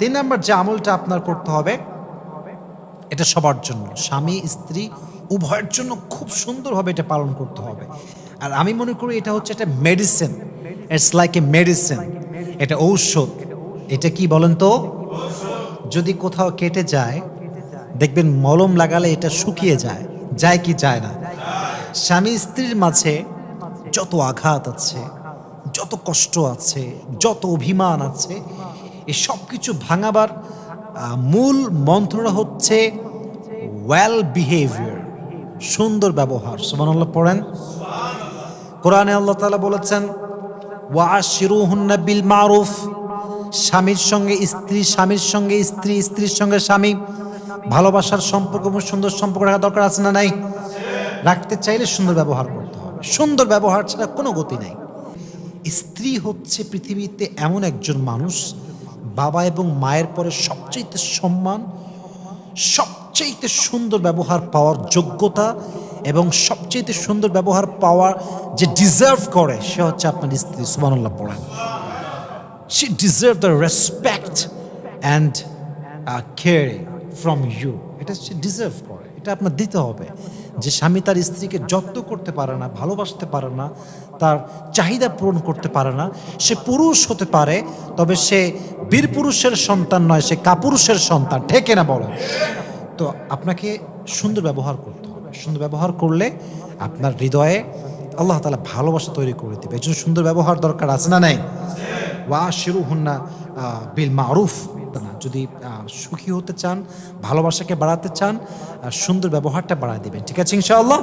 3 নম্বর যে আমলটা আপনার করতে হবে, এটা সবার জন্য, স্বামী স্ত্রী উভয়ের জন্য খুব সুন্দরভাবে এটা পালন করতে হবে। আর আমি মনে করি এটা হচ্ছে একটা medicine, it's like a medicine, এটা ঔষধ। এটা কি বলেন তো? যদি কোথাও কেটে যায়, দেখবেন মলম লাগালে এটা শুকিয়ে যায়, যায় কি যায় না? স্বামী স্ত্রীর মাঝে যত আঘাত আছে, যত কষ্ট আছে, যত অভিমান আছে, এই সব কিছু ভাঙাবার মূল মন্ত্রটা হচ্ছে ওয়েল বিহেভিয়ার, সুন্দর ব্যবহার। সুবহানাল্লাহ পড়েন। কোরআনে আল্লাহ তাআলা বলেছেন ওয়াশিরুহুন্না বিল মারুফ, স্বামীর সঙ্গে স্ত্রী, স্বামীর সঙ্গে স্ত্রী, স্ত্রীর সঙ্গে স্বামী ভালোবাসার সম্পর্ক এবং সুন্দর সম্পর্ক রাখা দরকার আছে না নাই? রাখতে চাইলে সুন্দর ব্যবহার করতে হবে, সুন্দর ব্যবহার ছাড়া কোনো গতি নাই। স্ত্রী হচ্ছে পৃথিবীতে এমন একজন মানুষ, বাবা এবং মায়ের পরে সবচেয়ে সম্মান, সবচেয়ে সুন্দর ব্যবহার পাওয়ার যোগ্যতা এবং সবচেয়ে সুন্দর ব্যবহার পাওয়ার যে ডিজার্ভ করে, সে হচ্ছে আপনার স্ত্রী। সুবহানাল্লাহ পড়েন। She deserves the respect and caring from you. এটা সে ডিজার্ভ করে, এটা আপনার দিতে হবে। যে স্বামী তার স্ত্রীকে যত্ন করতে পারে না, ভালোবাসতে পারে না, তার চাহিদা পূরণ করতে পারে না, সে পুরুষ হতে পারে, তবে সে বীর পুরুষের সন্তান নয়, সে কাপুরুষের সন্তান। ঠিক না বলেন? তো আপনাকে সুন্দর ব্যবহার করতে হবে। সুন্দর ব্যবহার করলে আপনার হৃদয়ে আল্লাহ তাআলা ভালোবাসা তৈরি করে দেবে। এই জন্য সুন্দর ব্যবহার দরকার আছে না নাই? ওয়াশিরুহুন্না বিল মারুফ। যদি সুখী হতে চান, ভালোবাসাকে বাড়াতে চান, সুন্দর ব্যবহারটা বাড়ায় দিবেন। ঠিক আছে ইনশাআল্লাহ।